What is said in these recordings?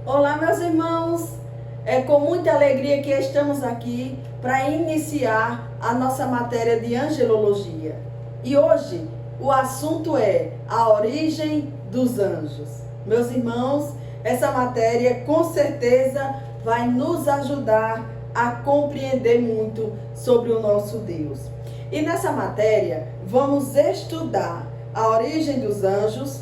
Olá, meus irmãos! É com muita alegria que estamos aqui para iniciar a nossa matéria de angelologia. E hoje o assunto é a origem dos anjos. Meus irmãos, essa matéria com certeza vai nos ajudar a compreender muito sobre o nosso Deus. E nessa matéria vamos estudar a origem dos anjos,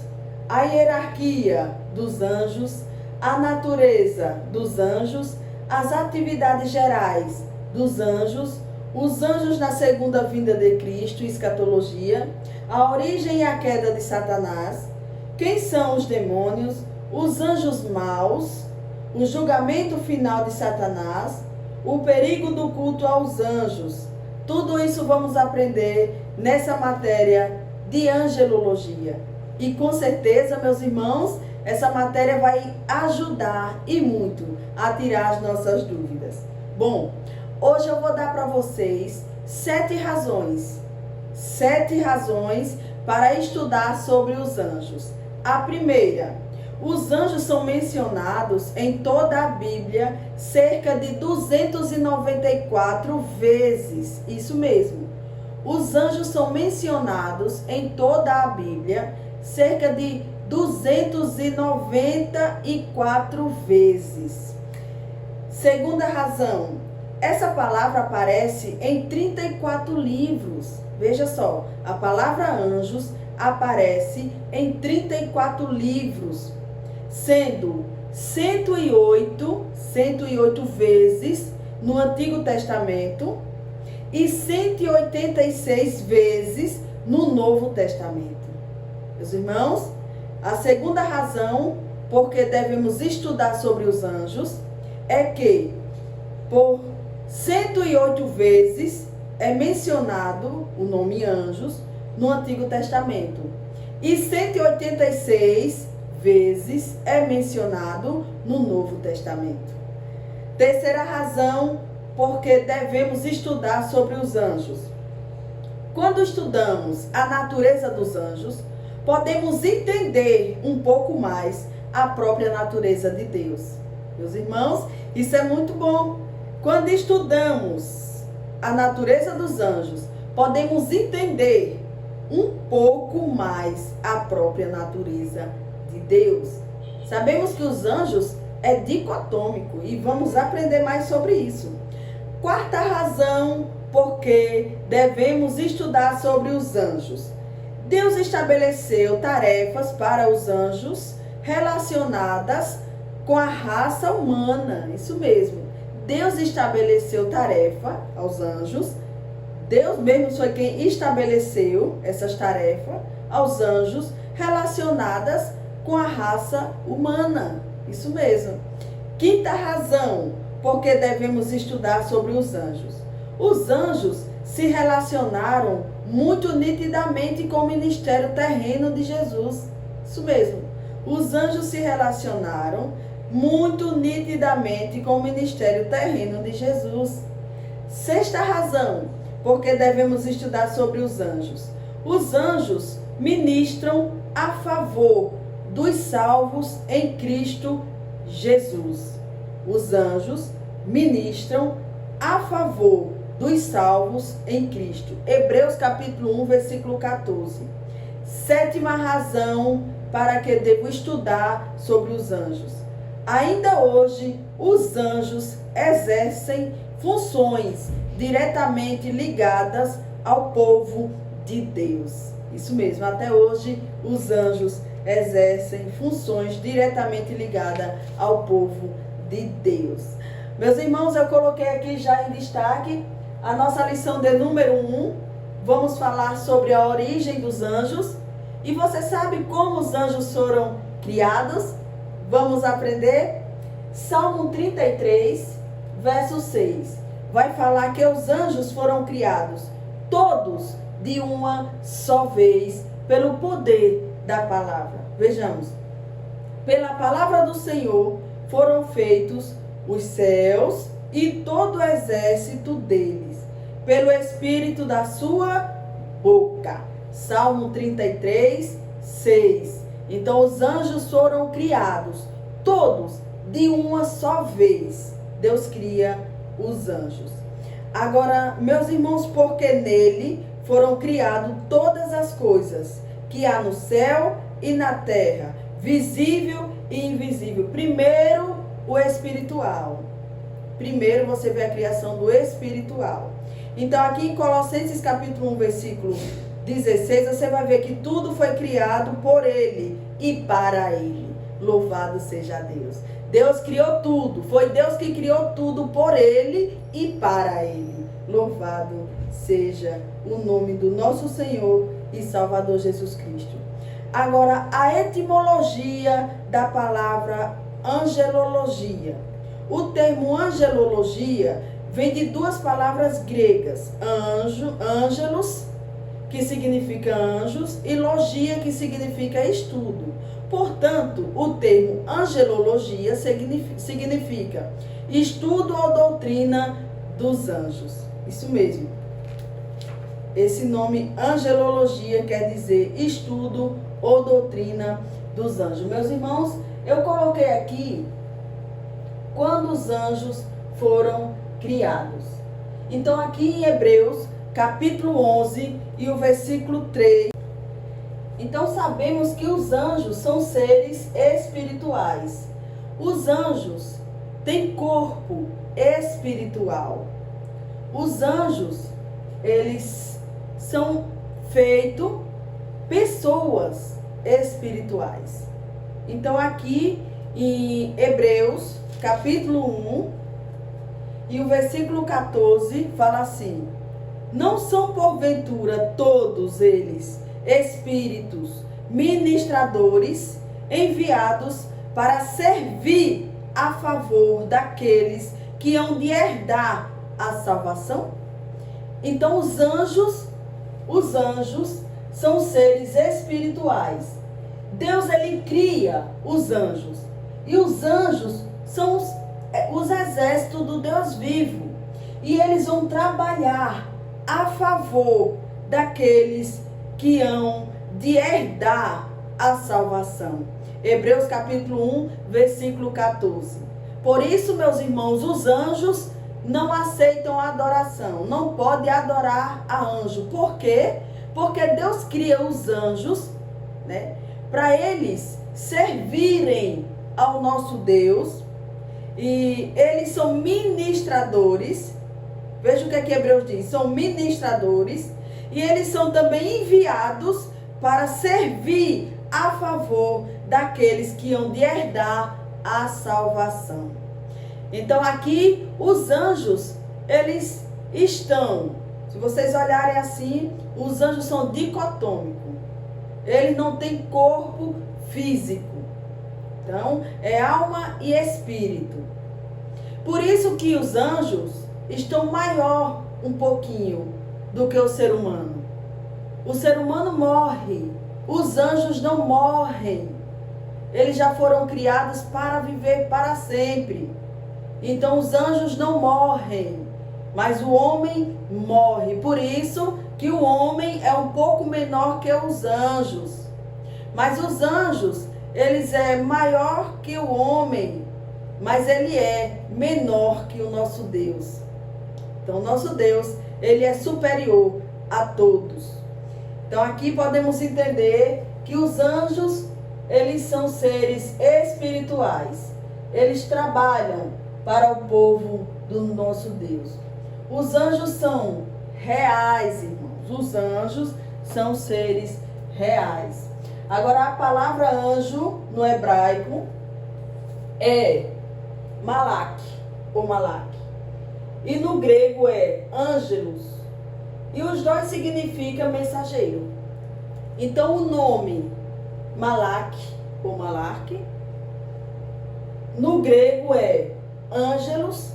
a hierarquia dos anjos, a natureza dos anjos, as atividades gerais dos anjos, os anjos na segunda vinda de Cristo, escatologia, a origem e a queda de Satanás, quem são os demônios, os anjos maus, o julgamento final de Satanás, o perigo do culto aos anjos. Tudo isso vamos aprender nessa matéria de angelologia. E com certeza, meus irmãos, essa matéria vai ajudar e muito a tirar as nossas dúvidas. Bom, hoje eu vou dar para vocês 7 razões para estudar sobre os anjos. A primeira, os anjos são mencionados em toda a Bíblia cerca de 294 vezes. Isso mesmo. Os anjos são mencionados em toda a Bíblia cerca de 294 vezes. Segunda razão, essa palavra aparece em 34 livros. Veja só, a palavra anjos aparece em 34 livros, sendo 108 vezes no Antigo Testamento e 186 vezes no Novo Testamento. Meus irmãos, a segunda razão por que devemos estudar sobre os anjos é que por 108 vezes é mencionado o nome anjos no Antigo Testamento e 186 vezes é mencionado no Novo Testamento. Terceira razão por que devemos estudar sobre os anjos. Quando estudamos a natureza dos anjos, podemos entender um pouco mais a própria natureza de Deus. Meus irmãos, isso é muito bom. Quando estudamos a natureza dos anjos, podemos entender um pouco mais a própria natureza de Deus. Sabemos que os anjos é dicotômico e vamos aprender mais sobre isso. Quarta razão por que devemos estudar sobre os anjos. Deus estabeleceu tarefas para os anjos relacionadas com a raça humana. Isso mesmo. Deus estabeleceu tarefa aos anjos. Deus mesmo foi quem estabeleceu essas tarefas aos anjos relacionadas com a raça humana. Isso mesmo. Quinta razão por que devemos estudar sobre os anjos. Os anjos se relacionaram muito nitidamente com o ministério terreno de Jesus. Isso mesmo. Os anjos se relacionaram muito nitidamente com o ministério terreno de Jesus. Sexta razão, porque devemos estudar sobre os anjos. Os anjos ministram a favor dos salvos em Cristo Jesus. Os anjos ministram a favor dos salvos em Cristo. Hebreus capítulo 1, versículo 14. Sétima razão para que devo estudar sobre os anjos. Ainda hoje, os anjos exercem funções diretamente ligadas ao povo de Deus. Isso mesmo, até hoje, os anjos exercem funções diretamente ligadas ao povo de Deus. Meus irmãos, eu coloquei aqui já em destaque a nossa lição de número 1, vamos falar sobre a origem dos anjos. E você sabe como os anjos foram criados? Vamos aprender? Salmo 33, verso 6. Vai falar que os anjos foram criados, todos de uma só vez, pelo poder da palavra. Vejamos. Pela palavra do Senhor foram feitos os céus e todo o exército deles, pelo Espírito da sua boca. Salmo 33, 6. Então os anjos foram criados, todos de uma só vez, Deus cria os anjos. Agora, meus irmãos, porque nele foram criadas todas as coisas que há no céu e na terra, visível e invisível. Primeiro, o espiritual. Primeiro você vê a criação do espiritual. Então, aqui em Colossenses capítulo 1, versículo 16, você vai ver que tudo foi criado por ele e para ele. Louvado seja Deus. Deus criou tudo. Foi Deus que criou tudo por ele e para ele. Louvado seja o nome do nosso Senhor e Salvador Jesus Cristo. Agora, a etimologia da palavra angelologia. O termo angelologia vem de duas palavras gregas. Angelos, que significa anjos, e logia, que significa estudo. Portanto, o termo angelologia significa estudo ou doutrina dos anjos. Isso mesmo. Esse nome angelologia quer dizer estudo ou doutrina dos anjos. Meus irmãos, eu coloquei aqui quando os anjos foram criados. Então, aqui em Hebreus, capítulo 11 e o versículo 3. Então, sabemos que os anjos são seres espirituais. Os anjos têm corpo espiritual. Os anjos, eles são feitos pessoas espirituais. Então, aqui em Hebreus, capítulo 1 e o versículo 14, fala assim: não são porventura todos eles espíritos ministradores enviados para servir a favor daqueles que hão de herdar a salvação? Então os anjos são seres espirituais. Deus, ele cria os anjos. E os anjos são os exércitos do Deus vivo. E eles vão trabalhar a favor daqueles que hão de herdar a salvação. Hebreus capítulo 1, versículo 14. Por isso, meus irmãos, os anjos não aceitam adoração. Não pode adorar a anjo. Por quê? Porque Deus cria os anjos, né, para eles servirem ao nosso Deus. E eles são ministradores. Veja o que aqui Hebreus diz. São ministradores. E eles são também enviados para servir a favor daqueles que hão de herdar a salvação. Então aqui os anjos, eles estão, se vocês olharem assim, os anjos são dicotômicos. Eles não têm corpo físico. Então é alma e espírito. Por isso que os anjos estão maior um pouquinho do que o ser humano. O ser humano morre. Os anjos não morrem. Eles já foram criados para viver para sempre. Então os anjos não morrem. Mas o homem morre. Por isso que o homem é um pouco menor que os anjos. Mas os anjos, eles é maior que o homem. Mas ele é menor que o nosso Deus. Então, nosso Deus, ele é superior a todos. Então, aqui podemos entender que os anjos, eles são seres espirituais. Eles trabalham para o povo do nosso Deus. Os anjos são reais, irmãos. Os anjos são seres reais. Agora, a palavra anjo no hebraico é malak ou malak. E no grego é ângelos. E os dois significam mensageiro. Então o nome malak ou malak no grego é ângelos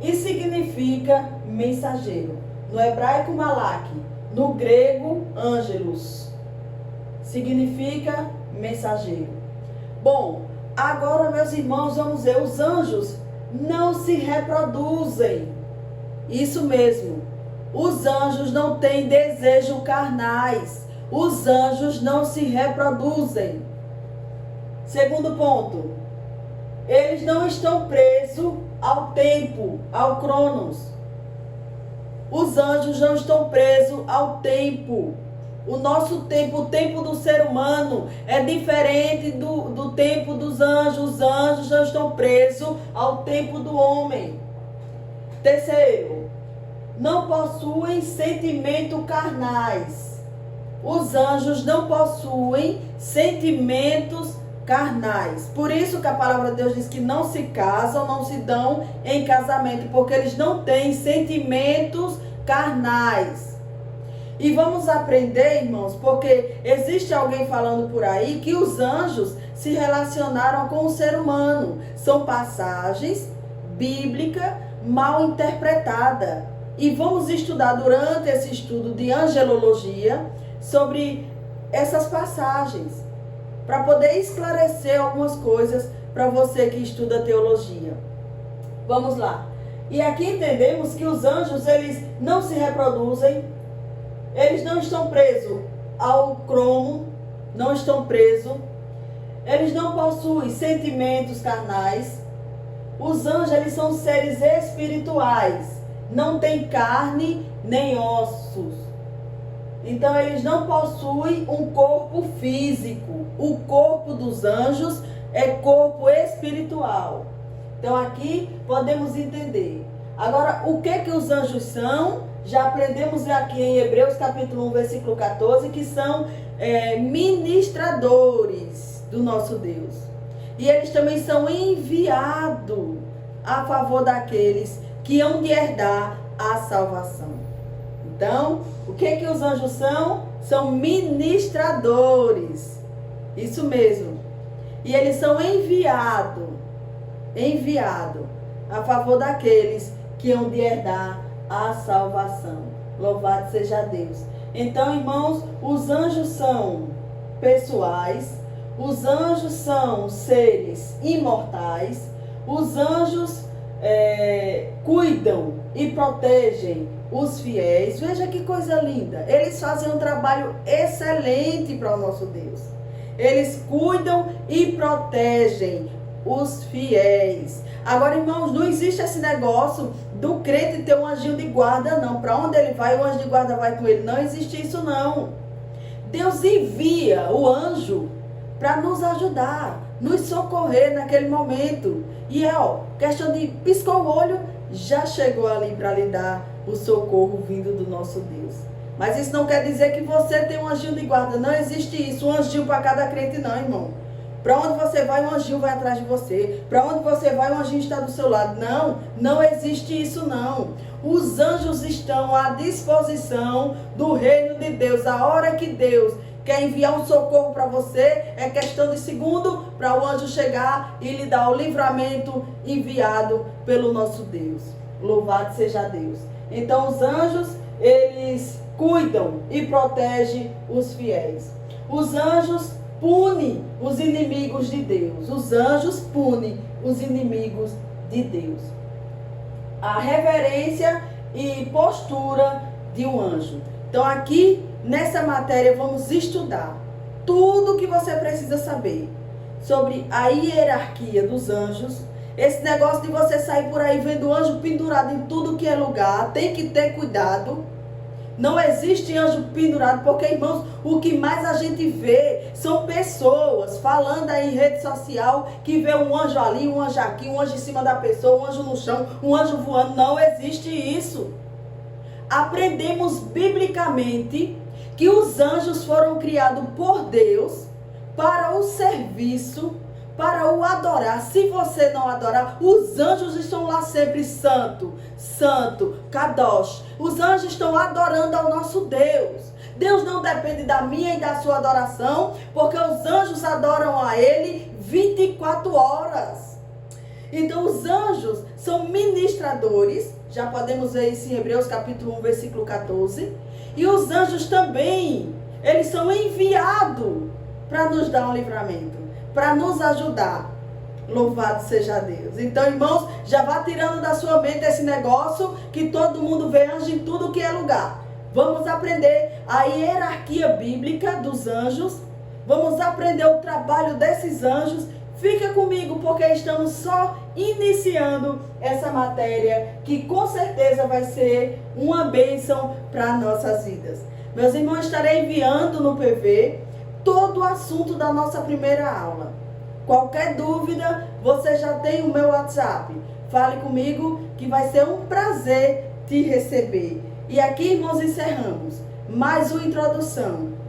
e significa mensageiro. No hebraico malak, no grego ângelos, significa mensageiro. Bom, agora, meus irmãos, vamos ver, os anjos não se reproduzem. Isso mesmo. Os anjos não têm desejo carnais. Os anjos não se reproduzem. Segundo ponto. eles não estão presos ao tempo, ao cronos. Os anjos não estão presos ao tempo. O nosso tempo, o tempo do ser humano é diferente do tempo dos anjos. Os anjos não estão presos ao tempo do homem. Terceiro, não possuem sentimentos carnais. Os anjos não possuem sentimentos carnais. Por isso que a palavra de Deus diz que não se casam, não se dão em casamento, porque eles não têm sentimentos carnais. E vamos aprender, irmãos, porque existe alguém falando por aí que os anjos se relacionaram com o ser humano. São passagens bíblicas mal interpretadas. E vamos estudar durante esse estudo de angelologia sobre essas passagens, para poder esclarecer algumas coisas para você que estuda teologia. Vamos lá. E aqui entendemos que os anjos, eles não se reproduzem, eles não estão presos ao cromo, não estão presos, eles não possuem sentimentos carnais. Os anjos, eles são seres espirituais, não têm carne nem ossos. Então, eles não possuem um corpo físico. O corpo dos anjos é corpo espiritual. Então, aqui podemos entender. Agora, o que os anjos são? Já aprendemos aqui em Hebreus capítulo 1, versículo 14, que são ministradores do nosso Deus. E eles também são enviados a favor daqueles que hão de herdar a salvação. Então, o que os anjos são? São ministradores. Isso mesmo. E eles são enviados a favor daqueles que hão de herdar a salvação. Louvado seja Deus. Então, irmãos, os anjos são pessoais, os anjos são seres imortais, os anjos cuidam e protegem os fiéis. Veja que coisa linda. Eles fazem um trabalho excelente para o nosso Deus. Eles cuidam e protegem os fiéis. Agora, irmãos, não existe esse negócio do crente ter um anjinho de guarda, não. Para onde ele vai, o anjo de guarda vai com ele. Não existe isso, não. Deus envia o anjo para nos ajudar, nos socorrer naquele momento. E questão de piscou o olho, já chegou ali para lhe dar o socorro vindo do nosso Deus. Mas isso não quer dizer que você tem um anjinho de guarda. Não existe isso, um anjinho para cada crente, não, irmão. Para onde você vai, um anjinho vai atrás de você. Para onde você vai, um anjinho está do seu lado. Não, não existe isso, não. Os anjos estão à disposição do reino de Deus. A hora que Deus quer enviar um socorro para você, é questão de segundo para o anjo chegar e lhe dar o livramento enviado pelo nosso Deus. Louvado seja Deus. Então, os anjos, eles cuidam e protegem os fiéis. Os anjos punem os inimigos de Deus. Os anjos punem os inimigos de Deus. A reverência e postura de um anjo. Então, aqui, nessa matéria, vamos estudar tudo que você precisa saber sobre a hierarquia dos anjos. Esse negócio de você sair por aí vendo anjo pendurado em tudo que é lugar, tem que ter cuidado. Não existe anjo pendurado, porque, irmãos, o que mais a gente vê são pessoas falando aí em rede social que vê um anjo ali, um anjo aqui, um anjo em cima da pessoa, um anjo no chão, um anjo voando. Não existe isso. Aprendemos biblicamente que os anjos foram criados por Deus para o serviço, para o adorar. Se você não adorar, os anjos estão lá sempre santo, santo, kadosh. Os anjos estão adorando ao nosso Deus. Deus não depende da minha e da sua adoração, porque os anjos adoram a Ele 24 horas. Então, os anjos são ministradores. Já podemos ver isso em Hebreus capítulo 1, versículo 14. E os anjos também, eles são enviados para nos dar um livramento, para nos ajudar. Louvado seja Deus. Então, irmãos, já vá tirando da sua mente esse negócio que todo mundo vê anjo em tudo que é lugar. Vamos aprender a hierarquia bíblica dos anjos. Vamos aprender o trabalho desses anjos. Fica comigo porque estamos só iniciando essa matéria que com certeza vai ser uma bênção para nossas vidas. Meus irmãos, estarei enviando no PV todo o assunto da nossa primeira aula. Qualquer dúvida, você já tem o meu WhatsApp. Fale comigo que vai ser um prazer te receber. E aqui, irmãos, encerramos mais uma introdução